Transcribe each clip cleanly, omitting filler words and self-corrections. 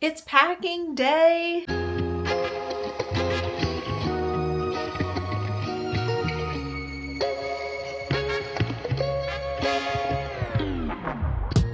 It's packing day.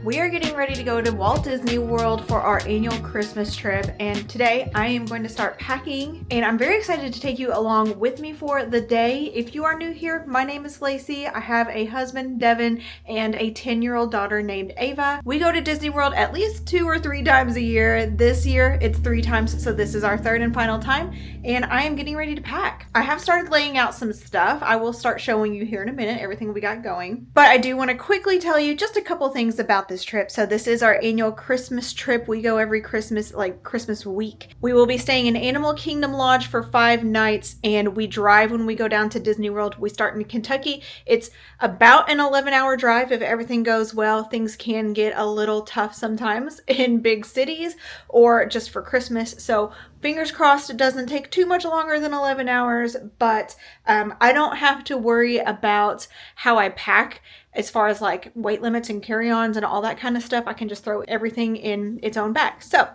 We are getting ready to go to Walt Disney World for our annual Christmas trip, and today I am going to start packing, and I'm very excited to take you along with me for the day. If you are new here, my name is Lacey. I have a husband, Devin, and a 10-year-old daughter named Ava. We go to Disney World at least 2 or 3 times a year. This year it's 3 times, so this is our third and final time, and I am getting ready to pack. I have started laying out some stuff. I will start showing you here in a minute everything we got going, but I do want to quickly tell you just a couple things about this trip. So this is our annual Christmas trip. We go every Christmas, like Christmas week. We will be staying in Animal Kingdom Lodge for 5 nights, and we drive when we go down to Disney World. We start in Kentucky. It's about an 11-hour drive if everything goes well. Things can get a little tough sometimes in big cities or just for Christmas. So fingers crossed it doesn't take too much longer than 11 hours, but I don't have to worry about how I pack as far as like weight limits and carry-ons and all that kind of stuff. I can just throw everything in its own bag. So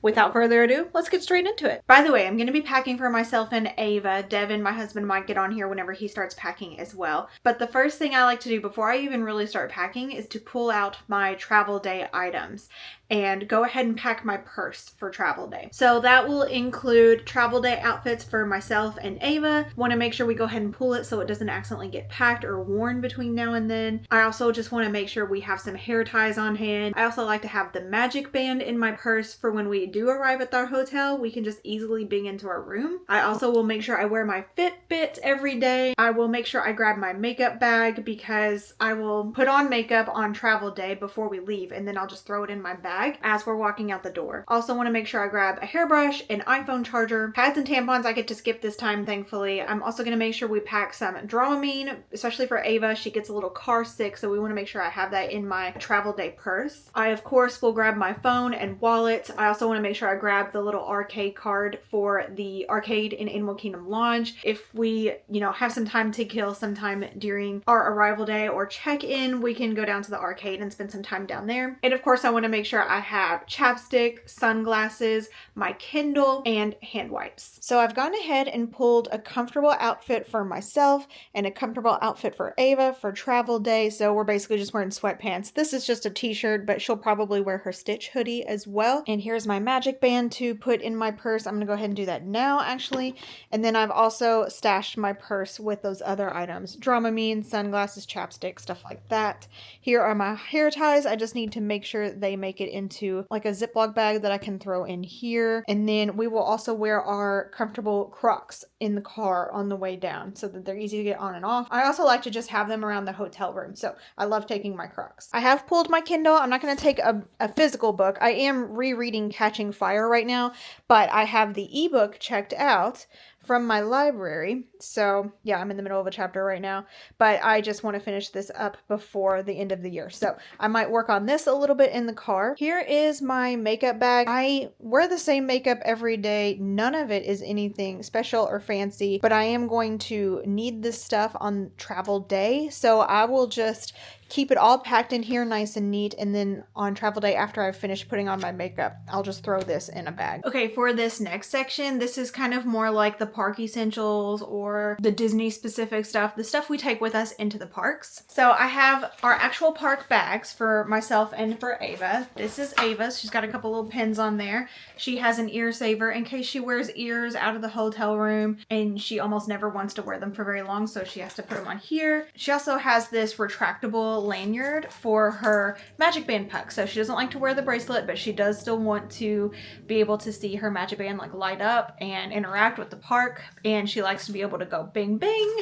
without further ado, let's get straight into it. By the way, I'm going to be packing for myself and Ava. Devin, my husband, might get on here whenever he starts packing as well. But the first thing I like to do before I even really start packing is to pull out my travel day items and go ahead and pack my purse for travel day. So that will include travel day outfits for myself and Ava. Want to make sure we go ahead and pull it so it doesn't accidentally get packed or worn between now and then. I also just want to make sure we have some hair ties on hand. I also like to have the magic band in my purse for when we do arrive at our hotel. We can just easily bring into our room. I also will make sure I wear my Fitbit every day. I will make sure I grab my makeup bag because I will put on makeup on travel day before we leave, and then I'll just throw it in my bag as we're walking out the door. Also want to make sure I grab a hairbrush, an iPhone charger, pads and tampons. I get to skip this time, thankfully. I'm also going to make sure we pack some Dramamine, especially for Ava. She gets a little car sick, so we want to make sure I have that in my travel day purse. I, of course, will grab my phone and wallet. I also want to make sure I grab the little arcade card for the arcade in Animal Kingdom Lodge. If we, have some time to kill sometime during our arrival day or check-in, we can go down to the arcade and spend some time down there. And of course, I want to make sure I have chapstick, sunglasses, my Kindle, and hand wipes. So I've gone ahead and pulled a comfortable outfit for myself and a comfortable outfit for Ava for travel day. So we're basically just wearing sweatpants. This is just a t-shirt, but she'll probably wear her Stitch hoodie as well. And here's my magic band to put in my purse. I'm gonna go ahead and do that now, actually. And then I've also stashed my purse with those other items: Dramamine, sunglasses, chapstick, stuff like that. Here are my hair ties. I just need to make sure they make it into like a Ziploc bag that I can throw in here. And then we will also wear our comfortable Crocs in the car on the way down so that they're easy to get on and off. I also like to just have them around the hotel room, so I love taking my Crocs. I have pulled my Kindle. I'm not going to take a physical book. I am rereading Catching Fire right now, but I have the ebook checked out from my library. So yeah, I'm in the middle of a chapter right now, but I just want to finish this up before the end of the year. So I might work on this a little bit in the car. Here is my makeup bag. I wear the same makeup every day. None of it is anything special or fancy, but I am going to need this stuff on travel day. So I will just keep it all packed in here nice and neat, and then on travel day, after I've finished putting on my makeup, I'll just throw this in a bag. Okay, for this next section, this is kind of more like the park essentials or the Disney specific stuff, the stuff we take with us into the parks. So I have our actual park bags for myself and for Ava. This is Ava's. She's got a couple little pins on there. She has an ear saver in case she wears ears out of the hotel room, and she almost never wants to wear them for very long, so she has to put them on here. She also has this retractable lanyard for her magic band puck. So she doesn't like to wear the bracelet, but she does still want to be able to see her magic band like light up and interact with the park, and she likes to be able to go bing bing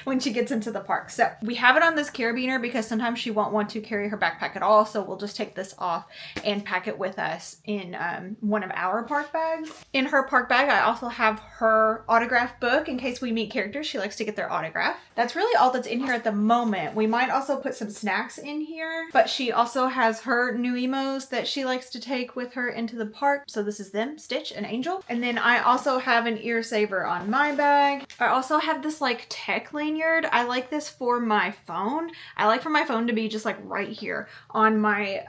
when she gets into the park. So we have it on this carabiner because sometimes she won't want to carry her backpack at all, so we'll just take this off and pack it with us in one of our park bags. In her park bag, I also have her autograph book in case we meet characters. She likes to get their autograph. That's really all that's in here at the moment. We might also put some snacks in here, but she also has her new emos that she likes to take with her into the park. So this is them, Stitch and Angel. And then I also have an ear saver on my bag. I also have this like tech lanyard. I like this for my phone. I like for my phone to be just like right here on my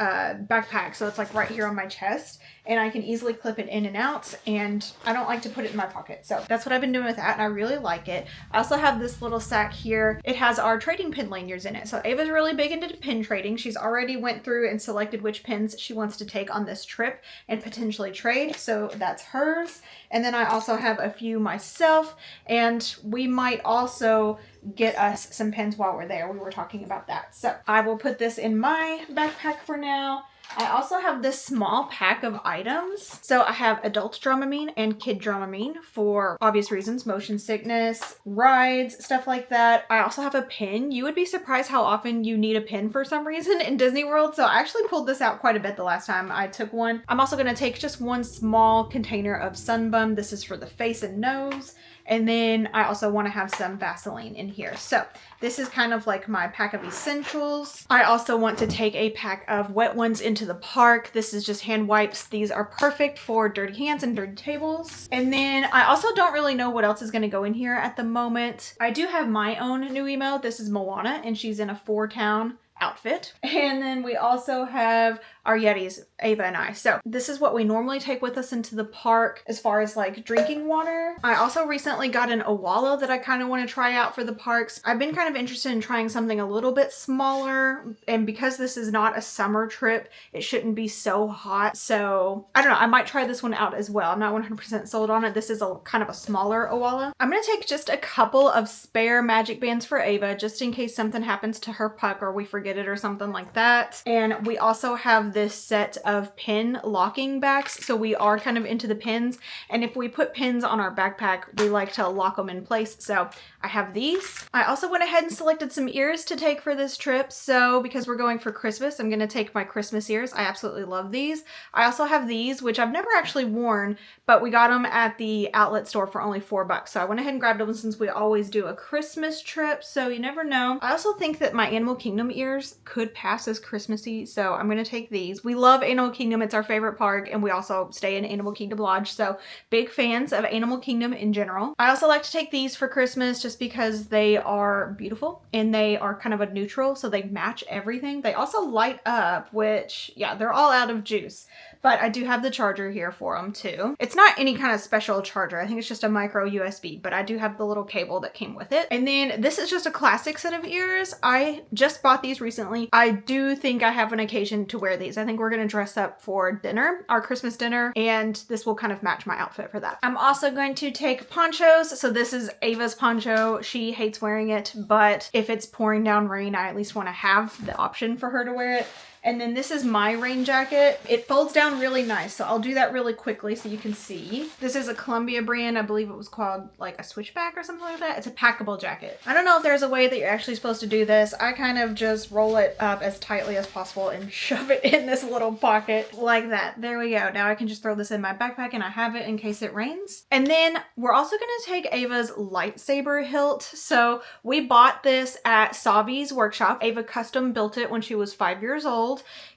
backpack. So it's like right here on my chest. and I can easily clip it in and out, and I don't like to put it in my pocket. So that's what I've been doing with that, and I really like it. I also have this little sack here. It has our trading pin lanyards in it. So Ava's really big into pin trading. She's already went through and selected which pins she wants to take on this trip and potentially trade. So that's hers. And then I also have a few myself, and we might also get us some pins while we're there. We were talking about that. So I will put this in my backpack for now. I also have this small pack of items. So I have adult Dramamine and kid Dramamine for obvious reasons, motion sickness, rides, stuff like that. I also have a pin. You would be surprised how often you need a pin for some reason in Disney World. So I actually pulled this out quite a bit the last time I took one. I'm also going to take just one small container of Sunbum. This is for the face and nose. And then I also want to have some Vaseline in here. So this is kind of like my pack of essentials. I also want to take a pack of wet ones into the park. This is just hand wipes. These are perfect for dirty hands and dirty tables. And then I also don't really know what else is going to go in here at the moment. I do have my own new email. This is Moana, and she's in a 4-town outfit. And then we also have our Yetis, Ava and I. So this is what we normally take with us into the park as far as like drinking water. I also recently got an Owala that I kind of want to try out for the parks. I've been kind of interested in trying something a little bit smaller, and because this is not a summer trip, it shouldn't be so hot. So I don't know, I might try this one out as well. I'm not 100% sold on it. This is a kind of a smaller Owala. I'm going to take just a couple of spare magic bands for Ava just in case something happens to her puck or we forget it or something like that. And we also have this set of pin locking backs, so we are kind of into the pins, and if we put pins on our backpack, we like to lock them in place. So I have these. I also went ahead and selected some ears to take for this trip. So because we're going for Christmas, I'm going to take my Christmas ears. I absolutely love these. I also have these, which I've never actually worn, but we got them at the outlet store for only $4. So I went ahead and grabbed them since we always do a Christmas trip, so you never know. I also think that my Animal Kingdom ears could pass as Christmassy, so I'm going to take these. We love Animal Kingdom. It's our favorite park, and we also stay in Animal Kingdom Lodge, so big fans of Animal Kingdom in general. I also like to take these for Christmas just because they are beautiful and they are kind of a neutral, so they match everything. They also light up, which, yeah, they're all out of juice. But I do have the charger here for them too. It's not any kind of special charger. I think it's just a micro USB, but I do have the little cable that came with it. And then this is just a classic set of ears. I just bought these recently. I do think I have an occasion to wear these. I think we're going to dress up for dinner, our Christmas dinner, and this will kind of match my outfit for that. I'm also going to take ponchos. So this is Ava's poncho. She hates wearing it, but if it's pouring down rain, I at least want to have the option for her to wear it. And then this is my rain jacket. It folds down really nice, so I'll do that really quickly so you can see. This is a Columbia brand. I believe it was called like a Switchback or something like that. It's a packable jacket. I don't know if there's a way that you're actually supposed to do this. I kind of just roll it up as tightly as possible and shove it in this little pocket like that. There we go. Now I can just throw this in my backpack and I have it in case it rains. And then we're also going to take Ava's lightsaber hilt. So we bought this at Savi's workshop. Ava custom built it when she was 5 years old.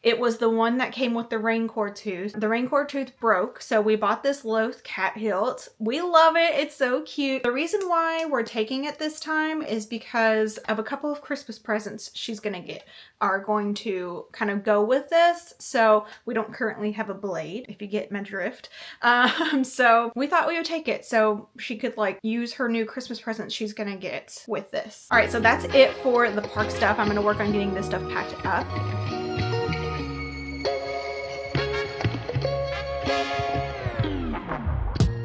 It was the one that came with the raincore tooth. The raincore tooth broke, so we bought this Loth cat hilt. We love it. It's so cute. The reason why we're taking it this time is because of a couple of Christmas presents she's gonna get are going to kind of go with this. So we don't currently have a blade, if you get my drift. So we thought we would take it so she could like use her new Christmas present she's gonna get with this. All right, so that's it for the park stuff. I'm gonna work on getting this stuff packed up.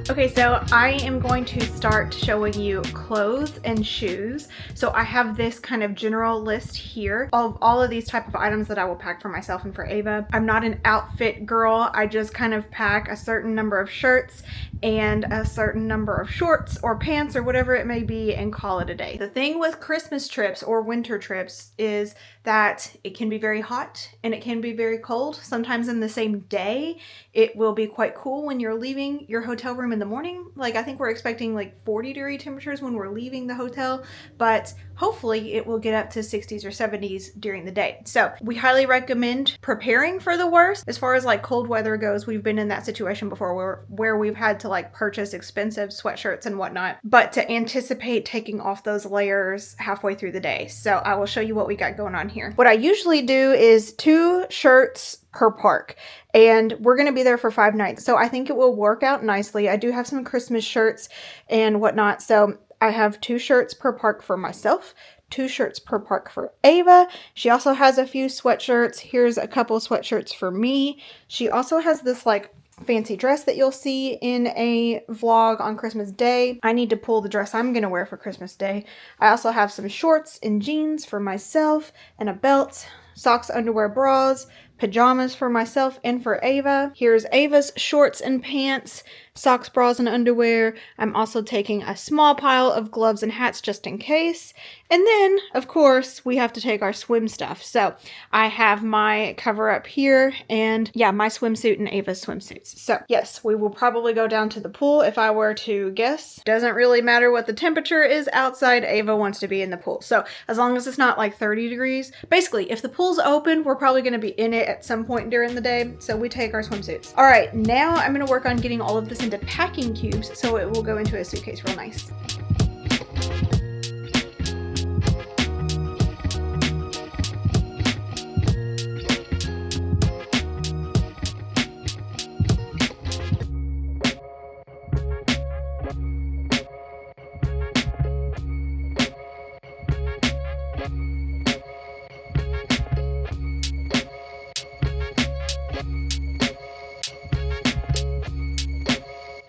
Okay, so I am going to start showing you clothes and shoes. So I have this kind of general list here of all of these type of items that I will pack for myself and for Ava. I'm not an outfit girl. I just kind of pack a certain number of shirts and a certain number of shorts or pants or whatever it may be and call it a day. The thing with Christmas trips or winter trips is that it can be very hot and it can be very cold. Sometimes in the same day, it will be quite cool when you're leaving your hotel room in the morning. Like I think we're expecting like 40-degree temperatures when we're leaving the hotel, but hopefully it will get up to 60s or 70s during the day. So we highly recommend preparing for the worst. As far as like cold weather goes, we've been in that situation before where we've had to like purchase expensive sweatshirts and whatnot, but to anticipate taking off those layers halfway through the day. So I will show you what we got going on here. What I usually do is 2 shirts per park. And we're going to be there for 5 nights. So I think it will work out nicely. I do have some Christmas shirts and whatnot. So I have 2 shirts per park for myself, 2 shirts per park for Ava. She also has a few sweatshirts. Here's a couple sweatshirts for me. She also has this like fancy dress that you'll see in a vlog on Christmas Day. I need to pull the dress I'm gonna wear for Christmas Day. I also have some shorts and jeans for myself and a belt, socks, underwear, bras, pajamas for myself and for Ava. Here's Ava's shorts and pants, socks, bras, and underwear. I'm also taking a small pile of gloves and hats just in case. And then, of course, we have to take our swim stuff. So I have my cover up here and yeah, my swimsuit and Ava's swimsuits. So yes, we will probably go down to the pool if I were to guess. Doesn't really matter what the temperature is outside. Ava wants to be in the pool. So as long as it's not like 30 degrees, basically if the pool's open, we're probably going to be in it at some point during the day. So we take our swimsuits. All right, now I'm going to work on getting all of this into packing cubes so it will go into a suitcase real nice.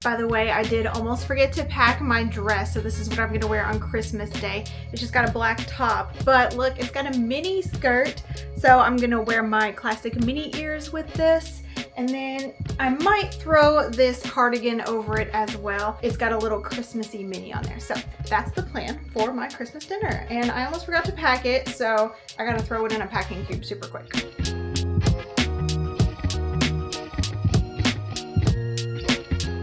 By the way, I did almost forget to pack my dress, so this is what I'm going to wear on Christmas Day. It's just got a black top, but look, it's got a mini skirt, so I'm going to wear my classic mini ears with this, and then I might throw this cardigan over it as well. It's got a little Christmassy mini on there, so that's the plan for my Christmas dinner, and I almost forgot to pack it, so I got to throw it in a packing cube super quick.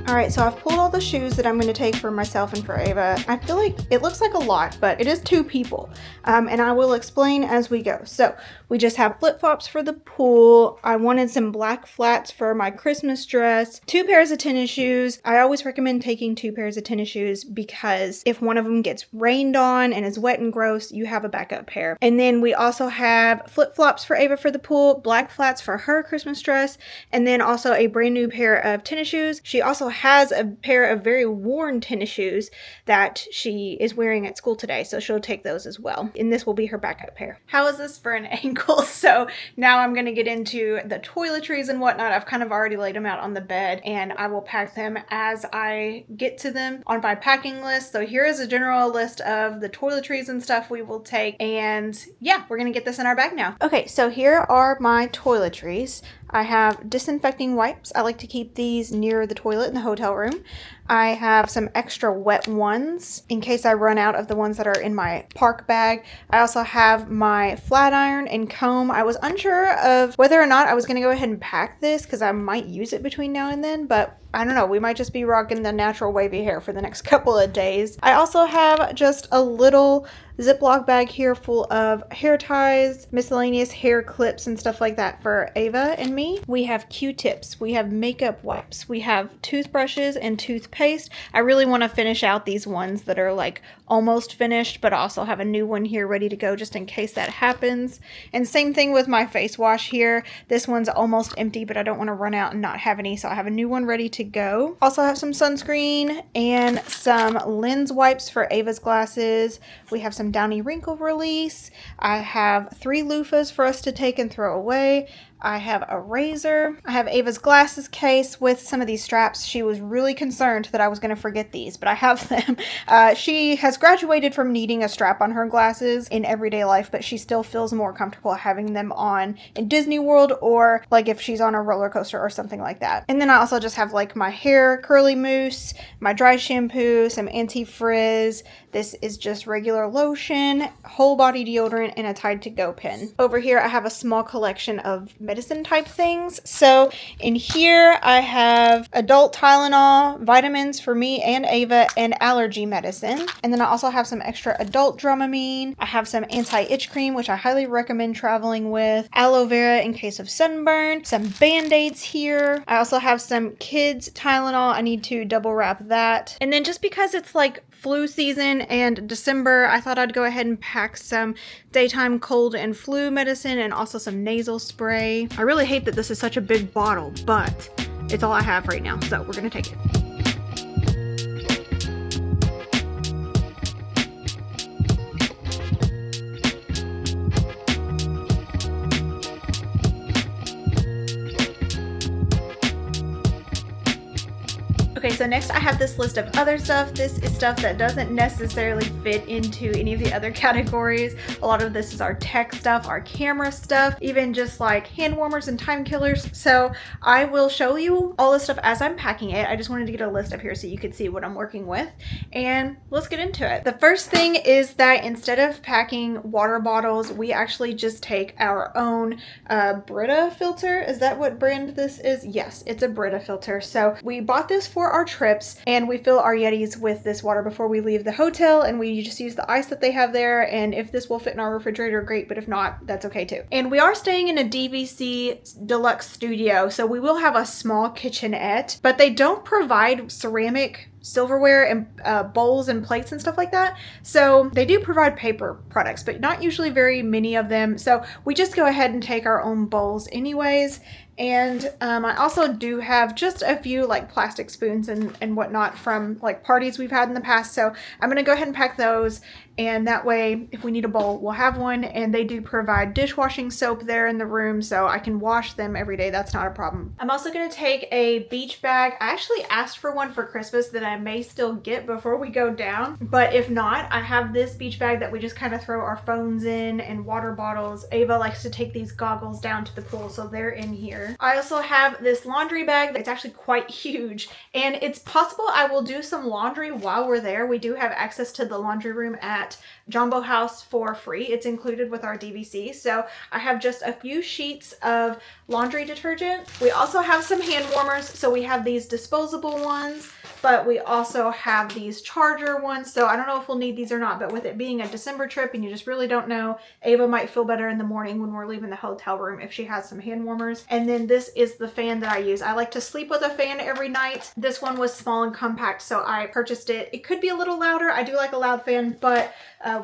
Alright, so I've pulled all the shoes that I'm going to take for myself and for Ava. I feel like it looks like a lot, but it is 2 people. And I will explain as we go. So we just have flip-flops for the pool. I wanted some black flats for my Christmas dress. 2 pairs of tennis shoes. I always recommend taking 2 pairs of tennis shoes because if one of them gets rained on and is wet and gross, you have a backup pair. And then we also have flip-flops for Ava for the pool, black flats for her Christmas dress, and then also a brand new pair of tennis shoes. She also has a pair of very worn tennis shoes that she is wearing at school today, so she'll take those as well. And this will be her backup pair. How is this for an angle? So now I'm going to get into the toiletries and whatnot. I've kind of already laid them out on the bed, and I will pack them as I get to them on my packing list. So here is a general list of the toiletries and stuff we will take, and yeah, we're going to get this in our bag now. Okay, so here are my toiletries. I have disinfecting wipes. I like to keep these near the toilet in the hotel room. I have some extra wet ones in case I run out of the ones that are in my park bag. I also have my flat iron and comb. I was unsure of whether or not I was going to go ahead and pack this because I might use it between now and then, but I don't know, we might just be rocking the natural wavy hair for the next couple of days. I also have just a little Ziploc bag here full of hair ties, miscellaneous hair clips and stuff like that for Ava and me. We have Q-tips, we have makeup wipes, we have toothbrushes and toothpaste. I really want to finish out these ones that are like almost finished, but also have a new one here ready to go just in case that happens. And same thing with my face wash here. This one's almost empty, but I don't want to run out and not have any, so I have a new one ready to go. Also have some sunscreen and some lens wipes for Ava's glasses. We have some Downy wrinkle release. I have 3 loofahs for us to take and throw away. I have a razor. I have Ava's glasses case with some of these straps. She was really concerned that I was going to forget these, but I have them. She has graduated from needing a strap on her glasses in everyday life, but she still feels more comfortable having them on in Disney World or like if she's on a roller coaster or something like that. And then I also just have like my hair curly mousse, my dry shampoo, some anti-frizz. This is just regular lotion, whole body deodorant, and a Tide to Go pen. Over here I have a small collection of medicine type things. So in here I have adult Tylenol, vitamins for me and Ava, and allergy medicine. And then I also have some extra adult Dramamine. I have some anti-itch cream, which I highly recommend traveling with, aloe vera in case of sunburn, some band-aids here. I also have some kids Tylenol. I need to double wrap that. And then just because it's like flu season and December, I thought I'd go ahead and pack some daytime cold and flu medicine and also some nasal spray. day. I really hate that this is such a big bottle, but it's all I have right now, so we're gonna take it. Okay, so next I have this list of other stuff. This is stuff that doesn't necessarily fit into any of the other categories. A lot of this is our tech stuff, our camera stuff, even just like hand warmers and time killers. So I will show you all this stuff as I'm packing it. I just wanted to get a list up here so you could see what I'm working with, and let's get into it. The first thing is that instead of packing water bottles, we actually just take our own Brita filter. Is that what brand this is? Yes, it's a Brita filter. So we bought this for our trips, and we fill our Yetis with this water before we leave the hotel, and we just use the ice that they have there, and if this will fit in our refrigerator, great, but if not, that's okay too. And we are staying in a DVC deluxe studio, so we will have a small kitchenette, but they don't provide ceramic silverware and bowls and plates and stuff like that. So they do provide paper products, but not usually very many of them. So we just go ahead and take our own bowls anyways. And I also do have just a few like plastic spoons and whatnot from like parties we've had in the past. So I'm going to go ahead and pack those. And that way, if we need a bowl, we'll have one. And they do provide dishwashing soap there in the room, so I can wash them every day. That's not a problem. I'm also going to take a beach bag. I actually asked for one for Christmas that I may still get before we go down. But if not, I have this beach bag that we just kind of throw our phones in and water bottles. Ava likes to take these goggles down to the pool, so they're in here. I also have this laundry bag that's actually quite huge. And it's possible I will do some laundry while we're there. We do have access to the laundry room at Jumbo House for free. It's included with our DVC. So I have just a few sheets of laundry detergent. We also have some hand warmers. So we have these disposable ones, but we also have these charger ones. So I don't know if we'll need these or not, but with it being a December trip and you just really don't know, Ava might feel better in the morning when we're leaving the hotel room if she has some hand warmers. And then this is the fan that I use. I like to sleep with a fan every night. This one was small and compact, so I purchased it. It could be a little louder. I do like a loud fan, but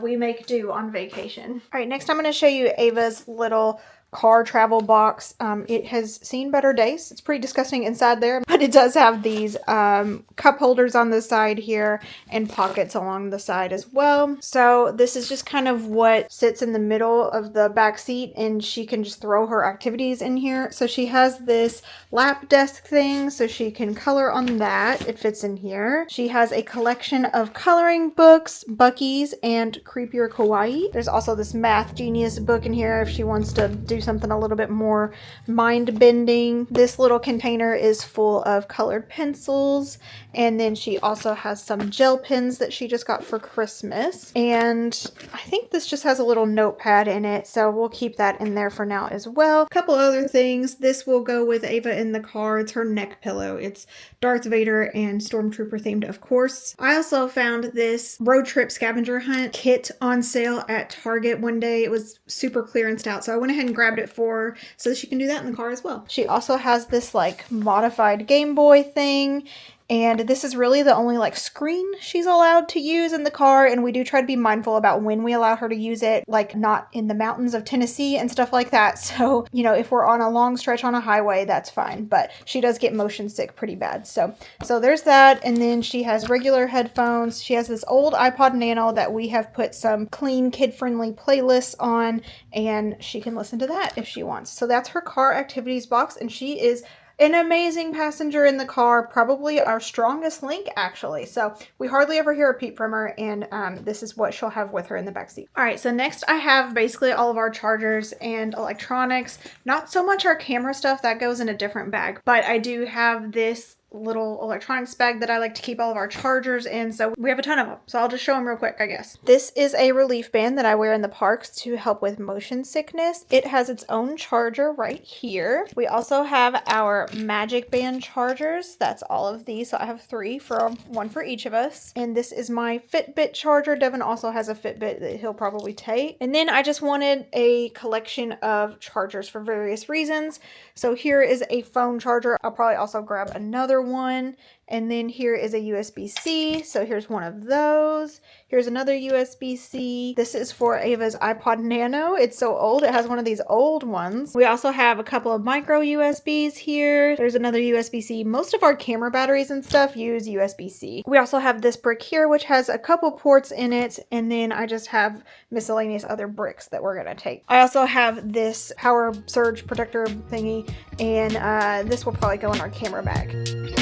we make do on vacation. All right, next I'm going to show you Ava's little car travel box. It has seen better days. It's pretty disgusting inside there, but it does have these cup holders on the side here and pockets along the side as well. So this is just kind of what sits in the middle of the back seat, and she can just throw her activities in here. So she has this lap desk thing so she can color on that. It fits in here. She has a collection of coloring books, Bucky's, and Creepier Kawaii. There's also this Math Genius book in here if she wants to do something a little bit more mind-bending. This little container is full of colored pencils, and then she also has some gel pens that she just got for Christmas. And I think this just has a little notepad in it, so we'll keep that in there for now as well. A couple other things. This will go with Ava in the car. It's her neck pillow. It's Darth Vader and Stormtrooper themed, of course. I also found this road trip scavenger hunt kit on sale at Target one day. It was super clearanced out, so I went ahead and grabbed it for her so that she can do that in the car as well. She also has this like modified Game Boy thing, and this is really the only like screen she's allowed to use in the car, and we do try to be mindful about when we allow her to use it, like not in the mountains of Tennessee and stuff like that. So, you know, if we're on a long stretch on a highway, that's fine, but she does get motion sick pretty bad. So there's that. And then she has regular headphones. She has this old iPod Nano that we have put some clean kid-friendly playlists on, and she can listen to that if she wants. So that's her car activities box, and she is an amazing passenger in the car, probably our strongest link actually. So we hardly ever hear a peep from her, and this is what she'll have with her in the backseat. All right, so next I have basically all of our chargers and electronics. Not so much our camera stuff, that goes in a different bag, but I do have this little electronics bag that I like to keep all of our chargers in, so we have a ton of them, so I'll just show them real quick, I guess. This is a relief band that I wear in the parks to help with motion sickness. It has its own charger right here. We also have our Magic Band chargers. That's all of these, so I have three, for one for each of us. And this is my Fitbit charger. Devin also has a Fitbit that he'll probably take. And then I just wanted a collection of chargers for various reasons. So here is a phone charger. I'll probably also grab another one. And then here is a USB-C. So here's one of those. Here's another USB-C. This is for Ava's iPod Nano. It's so old, it has one of these old ones. We also have a couple of micro USBs here. There's another USB-C. Most of our camera batteries and stuff use USB-C. We also have this brick here, which has a couple ports in it, and then I just have miscellaneous other bricks that we're gonna take. I also have this power surge protector thingy, and this will probably go in our camera bag.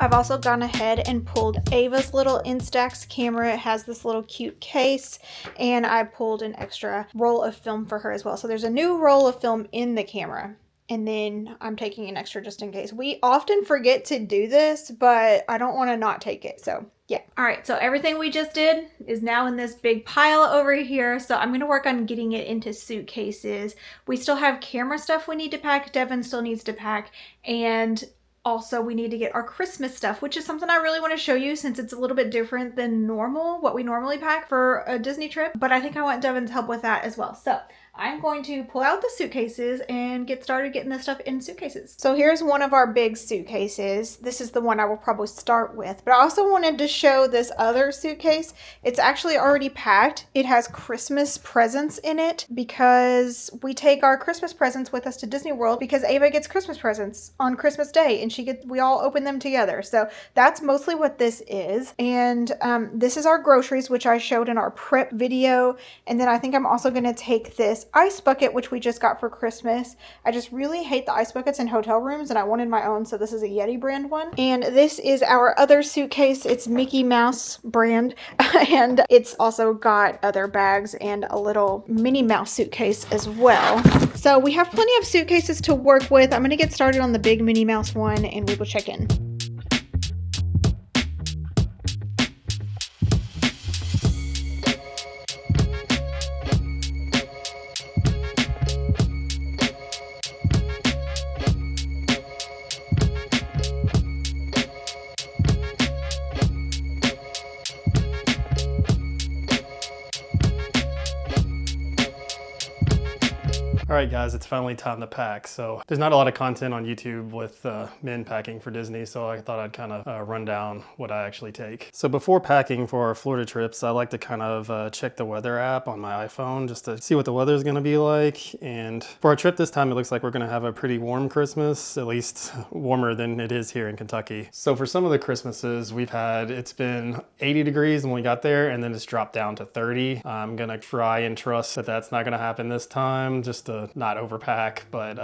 I've also gone ahead and pulled Ava's little Instax camera. It has this little cute case, and I pulled an extra roll of film for her as well. So there's a new roll of film in the camera, and then I'm taking an extra just in case. We often forget to do this, but I don't want to not take it, so yeah. All right, so everything we just did is now in this big pile over here. So I'm going to work on getting it into suitcases. We still have camera stuff we need to pack. Devin still needs to pack, and also, we need to get our Christmas stuff, which is something I really want to show you since it's a little bit different than normal, what we normally pack for a Disney trip. But I think I want Devin's help with that as well. So I'm going to pull out the suitcases and get started getting this stuff in suitcases. So here's one of our big suitcases. This is the one I will probably start with, but I also wanted to show this other suitcase. It's actually already packed. It has Christmas presents in it because we take our Christmas presents with us to Disney World because Ava gets Christmas presents on Christmas Day, and we all open them together. So that's mostly what this is. And this is our groceries, which I showed in our prep video. And then I think I'm also going to take this ice bucket, which we just got for Christmas. I just really hate the ice buckets in hotel rooms, and I wanted my own, so this is a Yeti brand one. And this is our other suitcase. It's Mickey Mouse brand, and it's also got other bags and a little Minnie Mouse suitcase as well. So we have plenty of suitcases to work with. I'm going to get started on the big Minnie Mouse one, and we will check in. Alright guys, it's finally time to pack. So there's not a lot of content on YouTube with men packing for Disney, so I thought I'd kind of run down what I actually take. So before packing for our Florida trips, I like to kind of check the weather app on my iPhone just to see what the weather is going to be like. And for our trip this time, it looks like we're going to have a pretty warm Christmas, at least warmer than it is here in Kentucky. So for some of the Christmases we've had, it's been 80 degrees when we got there, and then it's dropped down to 30. I'm going to try and trust that that's not going to happen this time, just to not overpack, but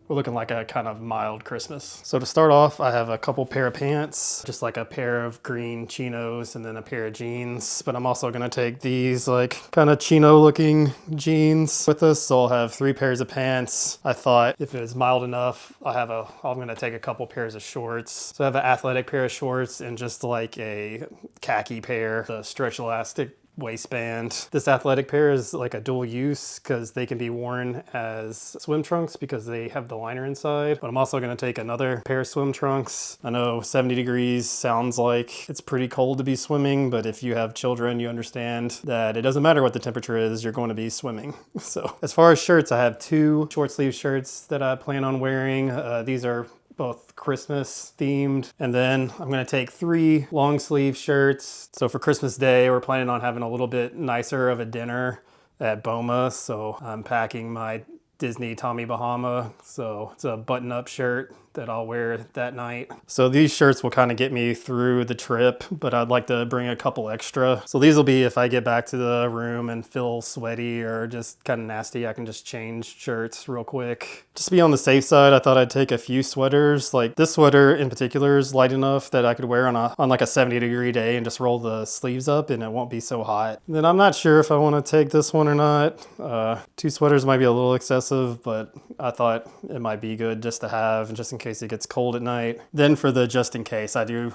we're looking like a kind of mild Christmas. So to start off, I have a couple pair of pants, just like a pair of green chinos and then a pair of jeans. But I'm also gonna take these like kind of chino looking jeans with us. So I'll have 3 pairs of pants. I thought if it was mild enough, I'm gonna take a couple pairs of shorts. So I have an athletic pair of shorts and just like a khaki pair, the stretch elastic waistband. This athletic pair is like a dual use because they can be worn as swim trunks because they have the liner inside. But I'm also going to take another pair of swim trunks. I know 70 degrees sounds like it's pretty cold to be swimming, but if you have children, you understand that it doesn't matter what the temperature is, you're going to be swimming. So as far as shirts, I have 2 short sleeve shirts that I plan on wearing. These are both Christmas themed. And then I'm going to take 3 long sleeve shirts. So for Christmas Day, we're planning on having a little bit nicer of a dinner at Boma. So I'm packing my Disney Tommy Bahama. So it's a button up shirt that I'll wear that night. So these shirts will kind of get me through the trip, but I'd like to bring a couple extra. So these will be if I get back to the room and feel sweaty or just kind of nasty, I can just change shirts real quick. Just to be on the safe side, I thought I'd take a few sweaters. Like this sweater in particular is light enough that I could wear on like a 70-degree day and just roll the sleeves up and it won't be so hot. And then I'm not sure if I want to take this one or not. 2 sweaters might be a little excessive, but I thought it might be good just to have, and just in case it gets cold at night. Then for the just in case, I do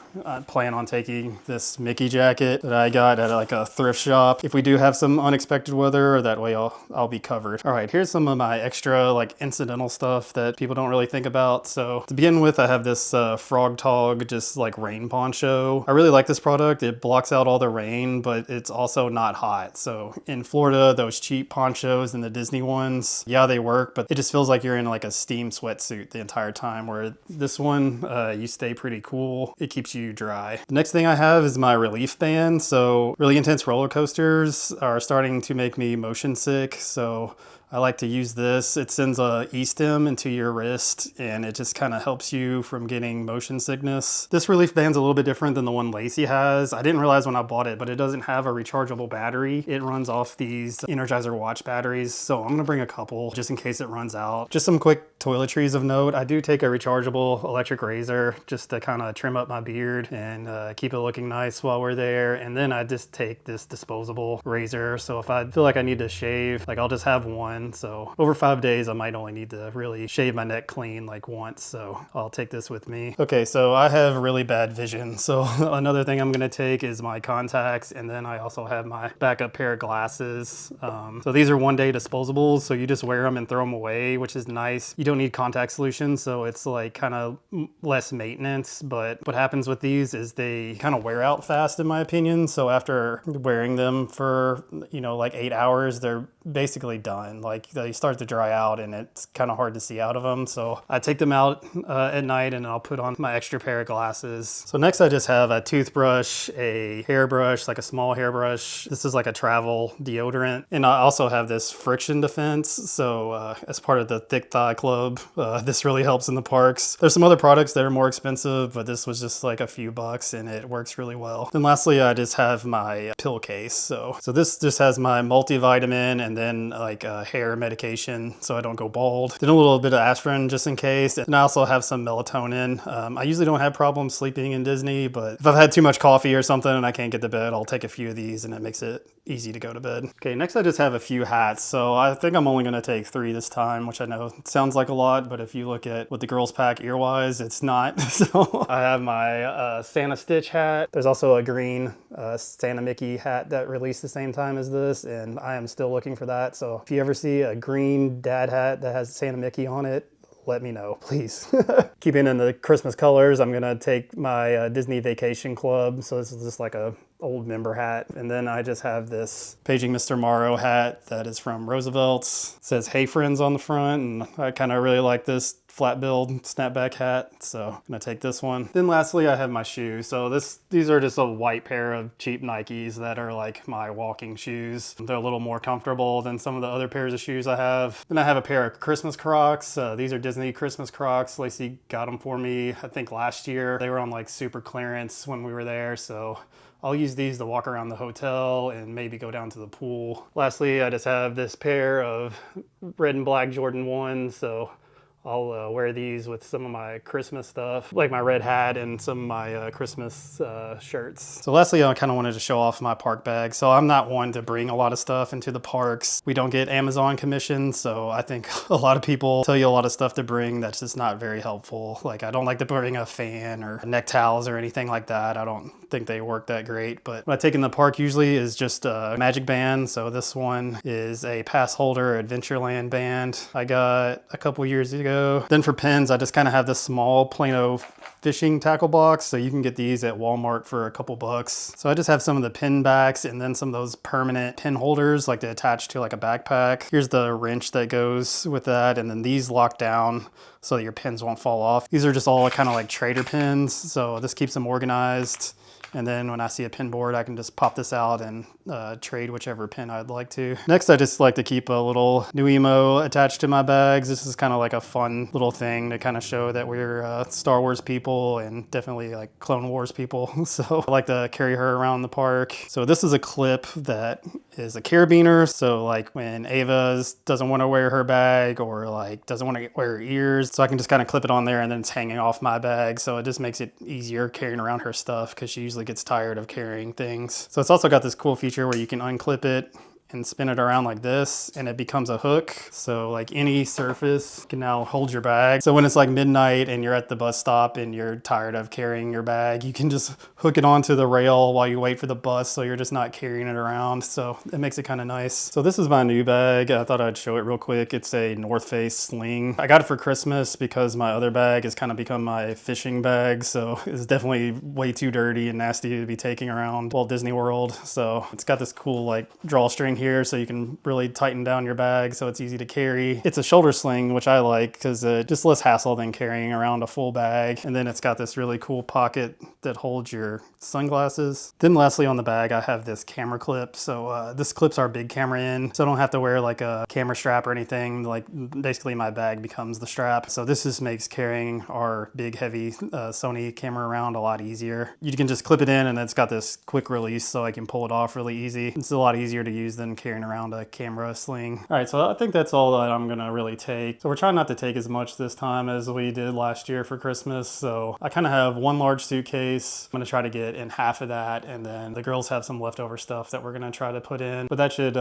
plan on taking this Mickey jacket that I got at like a thrift shop if we do have some unexpected weather, that way I'll be covered. All right, here's some of my extra like incidental stuff that people don't really think about. So to begin with, I have this Frog Tog just like rain poncho. I really like this product. It blocks out all the rain, but it's also not hot. So in Florida, those cheap ponchos and the Disney ones, yeah, they work, but it just feels like you're in like a steam sweatsuit the entire time, where this one, you stay pretty cool. It keeps you dry. The next thing I have is my relief band. So really intense roller coasters are starting to make me motion sick. So I like to use this. It sends a e-stim into your wrist and it just kind of helps you from getting motion sickness. This relief band's a little bit different than the one Lacey has. I didn't realize when I bought it, but it doesn't have a rechargeable battery. It runs off these Energizer watch batteries. So I'm gonna bring a couple just in case it runs out. Just some quick toiletries of note. I do take a rechargeable electric razor just to kind of trim up my beard and keep it looking nice while we're there. And then I just take this disposable razor. So if I feel like I need to shave, like I'll just have one. So over 5 days, I might only need to really shave my neck clean like once. So I'll take this with me. Okay, so I have really bad vision. So another thing I'm gonna take is my contacts. And then I also have my backup pair of glasses. So these are 1 day disposables. So you just wear them and throw them away, which is nice. You don't need contact solutions. So it's like kind of less maintenance. But what happens with these is they kind of wear out fast in my opinion. So after wearing them for, you know, like 8 hours, they're basically done. Like they start to dry out and it's kind of hard to see out of them. So I take them out at night and I'll put on my extra pair of glasses. So next I just have a toothbrush, a hairbrush, like a small hairbrush. This is like a travel deodorant. And I also have this friction defense. So as part of the Thick Thigh Club, this really helps in the parks. There's some other products that are more expensive, but this was just like a few bucks and it works really well. And lastly, I just have my pill case. So this just has my multivitamin and then like hair medication so I don't go bald. Then a little bit of aspirin just in case. And I also have some melatonin. I usually don't have problems sleeping in Disney, but if I've had too much coffee or something and I can't get to bed, I'll take a few of these and it makes it easy to go to bed. Okay, next I just have a few hats. So I think I'm only gonna take 3 this time, which I know sounds like a lot, but if you look at what the girls pack ear-wise, it's not. So I have my Santa Stitch hat. There's also a green Santa Mickey hat that released the same time as this, and I am still looking for that. So if you ever see a green dad hat that has Santa Mickey on it, let me know, please. Keeping in the Christmas colors, I'm gonna take my Disney Vacation Club. So this is just like a old member hat. And then I just have this Paging Mr. Morrow hat that is from Roosevelt's. It says "Hey Friends" on the front, and I kind of really like this flat billed snapback hat, so I'm gonna take this one. Then lastly, I have my shoes. So these are just a white pair of cheap Nikes that are like my walking shoes. They're a little more comfortable than some of the other pairs of shoes I have. Then I have a pair of Christmas Crocs. These are Disney Christmas Crocs. Lacey got them for me, I think last year. They were on like super clearance when we were there, so I'll use these to walk around the hotel and maybe go down to the pool. Lastly, I just have this pair of red and black Jordan 1s, so I'll wear these with some of my Christmas stuff, like my red hat and some of my Christmas shirts. So lastly, I kind of wanted to show off my park bag. So I'm not one to bring a lot of stuff into the parks. We don't get Amazon commissions, so I think a lot of people tell you a lot of stuff to bring that's just not very helpful. Like I don't like to bring a fan or neck towels or anything like that. I don't think they work that great, but what I take in the park usually is just a magic band. So this one is a Passholder Adventureland band I got a couple years ago. Then for pins, I just kind of have this small Plano fishing tackle box. So you can get these at Walmart for a couple bucks. So I just have some of the pin backs and then some of those permanent pin holders like to attach to like a backpack. Here's the wrench that goes with that. And then these lock down so that your pins won't fall off. These are just all kind of like trader pins. So this keeps them organized. And then when I see a pin board, I can just pop this out and trade whichever pin I'd like to. Next, I just like to keep a little New Emo attached to my bags. This is kind of like a fun little thing to kind of show that we're Star Wars people and definitely like Clone Wars people. So I like to carry her around the park. So this is a clip that is a carabiner. So like when Ava doesn't want to wear her bag or like doesn't want to wear her ears, so I can just kind of clip it on there and then it's hanging off my bag. So it just makes it easier carrying around her stuff because she usually gets tired of carrying things. So it's also got this cool feature where you can unclip it and spin it around like this, and it becomes a hook. So like any surface can now hold your bag. So when it's like midnight and you're at the bus stop and you're tired of carrying your bag, you can just hook it onto the rail while you wait for the bus, so you're just not carrying it around. So it makes it kind of nice. So this is my new bag. I thought I'd show it real quick. It's a North Face sling. I got it for Christmas because my other bag has kind of become my fishing bag. So it's definitely way too dirty and nasty to be taking around Walt Disney World. So it's got this cool like drawstring here so you can really tighten down your bag so it's easy to carry. It's a shoulder sling, which I like because it's just less hassle than carrying around a full bag. And then it's got this really cool pocket that holds your sunglasses. Then lastly on the bag, I have this camera clip. So this clips our big camera in, so I don't have to wear like a camera strap or anything. Like basically my bag becomes the strap. So this just makes carrying our big heavy Sony camera around a lot easier. You can just clip it in and it's got this quick release so I can pull it off really easy. It's a lot easier to use than carrying around a camera sling. All right, so I think that's all that I'm gonna really take. So we're trying not to take as much this time as we did last year for Christmas. So I kind of have one large suitcase. I'm gonna try to get in half of that, and then the girls have some leftover stuff that we're gonna try to put in, but that should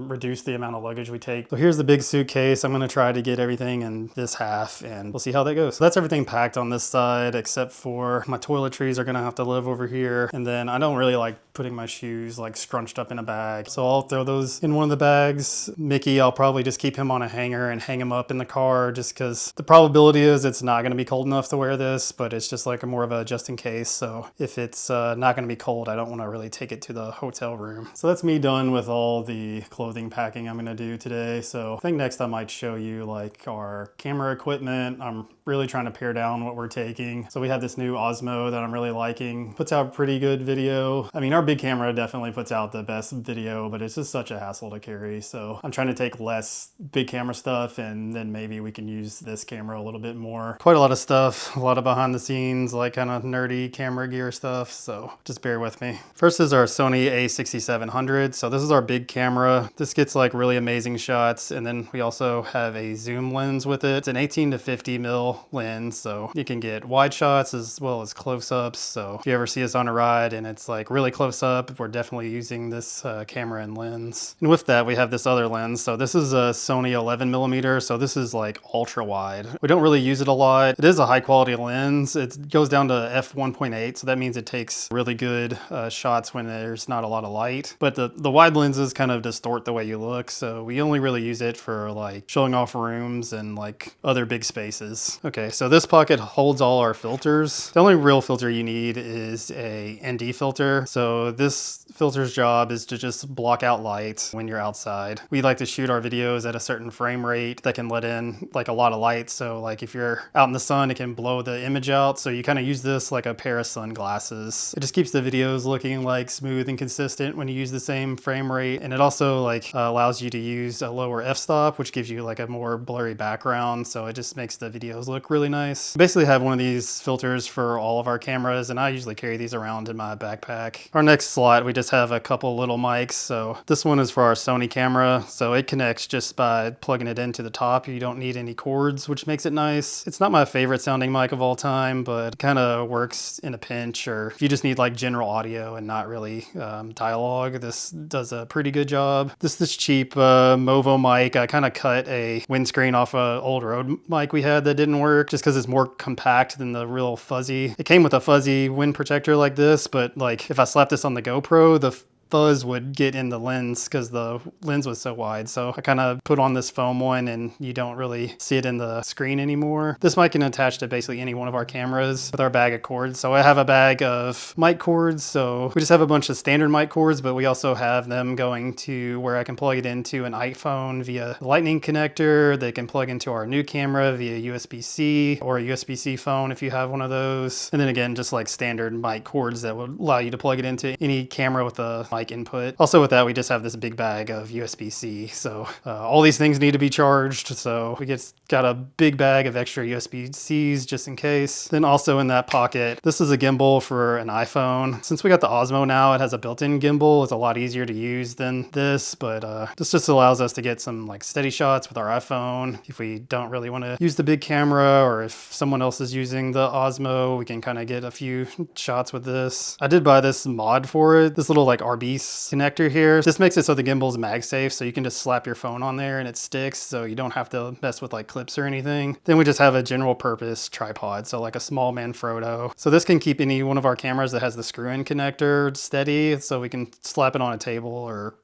reduce the amount of luggage we take. So here's the big suitcase. I'm gonna try to get everything in this half and we'll see how that goes. So that's everything packed on this side except for my toiletries are gonna have to live over here. And then I don't really like putting my shoes like scrunched up in a bag, so I'll throw those in one of the bags. Mickey, I'll probably just keep him on a hanger and hang him up in the car just because the probability is it's not gonna be cold enough to wear this, but it's just like a more of a just in case. So if it's not gonna be cold, I don't wanna really take it to the hotel room. So that's me done with all the clothing packing I'm gonna do today. So I think next I might show you like our camera equipment. I'm really trying to pare down what we're taking. So we have this new Osmo that I'm really liking. Puts out pretty good video. I mean, our big camera definitely puts out the best video, but it's just such a hassle to carry. So I'm trying to take less big camera stuff, and then maybe we can use this camera a little bit more. Quite a lot of stuff, a lot of behind the scenes, like kind of nerdy camera gear stuff. So just bear with me. First is our Sony A6700. So this is our big camera. This gets like really amazing shots. And then we also have a zoom lens with it. It's an 18 to 50 mil lens. So you can get wide shots as well as close-ups. So if you ever see us on a ride and it's like really close up, we're definitely using this camera and lens. And with that, we have this other lens. So this is a Sony 11mm. So this is like ultra wide. We don't really use it a lot. It is a high quality lens. It goes down to f1.8. So that means it takes really good shots when there's not a lot of light. But the wide lenses kind of distort the way you look. So we only really use it for like showing off rooms and like other big spaces. Okay, so this pocket holds all our filters. The only real filter you need is a ND filter. So this filter's job is to just block out light when you're outside. We like to shoot our videos at a certain frame rate that can let in like a lot of light. So like if you're out in the sun, it can blow the image out. So you kind of use this like a pair of sunglasses. It just keeps the videos looking like smooth and consistent when you use the same frame rate. And it also like allows you to use a lower f-stop, which gives you like a more blurry background. So it just makes the videos look really nice. We basically have one of these filters for all of our cameras, and I usually carry these around in my backpack. Our next slot, we just have a couple little mics. So this one is for our Sony camera. So it connects just by plugging it into the top. You don't need any cords, which makes it nice. It's not my favorite sounding mic of all time, but it kind of works in a pinch, or if you just need like general audio and not really dialogue, this does a pretty good job. This cheap Movo mic, I kind of cut a windscreen off an old Rode mic we had that didn't work just because it's more compact than the real fuzzy. It came with a fuzzy wind protector like this, but like if I slapped this on the GoPro, the fuzz would get in the lens because the lens was so wide. So I kind of put on this foam one and you don't really see it in the screen anymore. This mic can attach to basically any one of our cameras with our bag of cords. So I have a bag of mic cords. So we just have a bunch of standard mic cords, but we also have them going to where I can plug it into an iPhone via lightning connector. They can plug into our new camera via USB-C or a USB-C phone if you have one of those. And then again, just like standard mic cords that would allow you to plug it into any camera with a mic input. Also with that, we just have this big bag of USB-C. So all these things need to be charged. So we got a big bag of extra USB-Cs just in case. Then also in that pocket, this is a gimbal for an iPhone. Since we got the Osmo now, it has a built-in gimbal. It's a lot easier to use than this, but this just allows us to get some like steady shots with our iPhone. If we don't really want to use the big camera, or if someone else is using the Osmo, we can kind of get a few shots with this. I did buy this mod for it, this little like RB release connector here. This makes it so the gimbal is MagSafe, so you can just slap your phone on there and it sticks, so you don't have to mess with like clips or anything. Then we just have a general purpose tripod, so like a small Manfrotto. So this can keep any one of our cameras that has the screw-in connector steady, so we can slap it on a table, or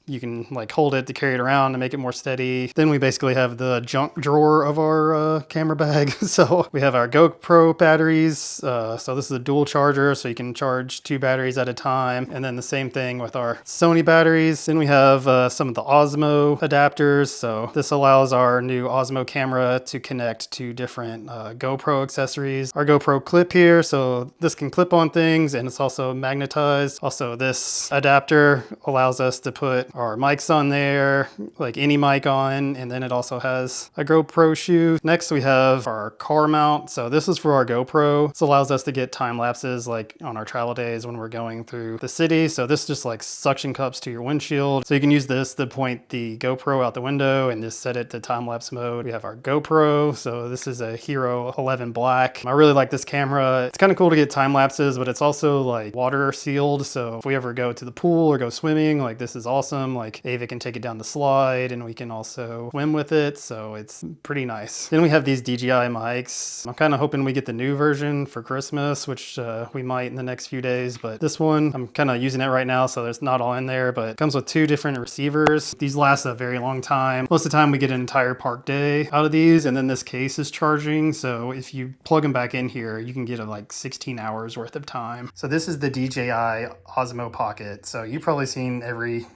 you can like hold it to carry it around to make it more steady. Then we basically have the junk drawer of our camera bag. So we have our GoPro batteries. So this is a dual charger, so you can charge 2 batteries at a time. And then the same thing with our Sony batteries. Then we have some of the Osmo adapters. So this allows our new Osmo camera to connect to different GoPro accessories. Our GoPro clip here, so this can clip on things and it's also magnetized. Also, this adapter allows us to put our mics on there, like any mic on, and then it also has a GoPro shoe. Next we have our car mount. So this is for our GoPro. This allows us to get time lapses like on our travel days when we're going through the city. So this just like suction cups to your windshield. So you can use this to point the GoPro out the window and just set it to time lapse mode. We have our GoPro. So this is a Hero 11 Black. I really like this camera. It's kind of cool to get time lapses, but it's also like water sealed. So if we ever go to the pool or go swimming, like this is awesome. Like Ava can take it down the slide and we can also swim with it, so it's pretty nice. Then we have these DJI mics. I'm kind of hoping we get the new version for Christmas, which we might in the next few days, but this one I'm kind of using it right now, so there's not all in there, but it comes with 2 different receivers. These last a very long time. Most of the time we get an entire park day out of these, and then this case is charging, so if you plug them back in here you can get like 16 hours worth of time. So this is the DJI Osmo Pocket. So you've probably seen every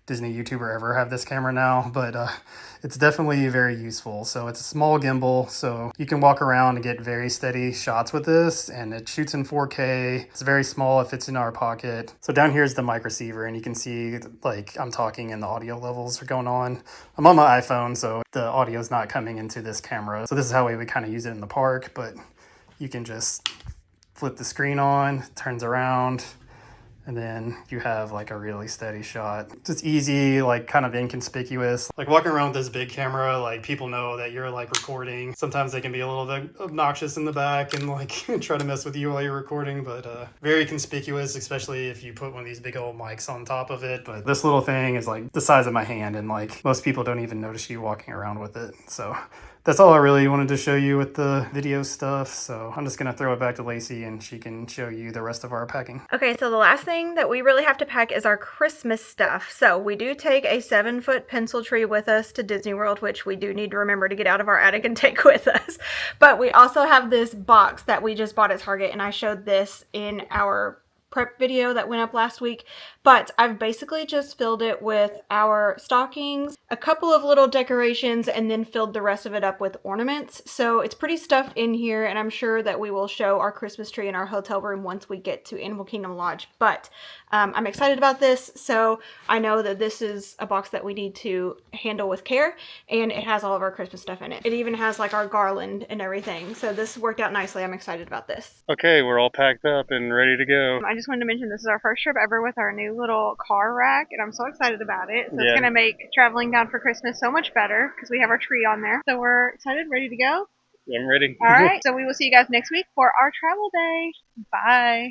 Disney YouTuber ever have this camera now, but it's definitely very useful. So it's a small gimbal, so you can walk around and get very steady shots with this, and it shoots in 4K. It's very small, it fits in our pocket. So down here is the mic receiver, and you can see like I'm talking and the audio levels are going on. I'm on my iPhone, so the audio is not coming into this camera. So this is how we would kind of use it in the park, but you can just flip the screen on, it turns around, and then you have like a really steady shot. It's easy, like kind of inconspicuous. Like walking around with this big camera, like people know that you're like recording. Sometimes they can be a little bit obnoxious in the back and like try to mess with you while you're recording, but very conspicuous, especially if you put one of these big old mics on top of it. But this little thing is like the size of my hand, and like most people don't even notice you walking around with it. So that's all I really wanted to show you with the video stuff. So I'm just gonna throw it back to Lacey and she can show you the rest of our packing. Okay, so the last thing that we really have to pack is our Christmas stuff. So we do take a 7-foot pencil tree with us to Disney World, which we do need to remember to get out of our attic and take with us. But we also have this box that we just bought at Target, and I showed this in our prep video that went up last week, but I've basically just filled it with our stockings, a couple of little decorations, and then filled the rest of it up with ornaments. So it's pretty stuffed in here, and I'm sure that we will show our Christmas tree in our hotel room once we get to Animal Kingdom Lodge. But I'm excited about this, so I know that this is a box that we need to handle with care, and it has all of our Christmas stuff in it. It even has like our garland and everything, so this worked out nicely. I'm excited about this. Okay, we're all packed up and ready to go. I just wanted to mention this is our first trip ever with our new little car rack, and I'm so excited about it. So it's going to make traveling down for Christmas so much better because we have our tree on there. So we're excited, ready to go. I'm ready. All right, so we will see you guys next week for our travel day. Bye.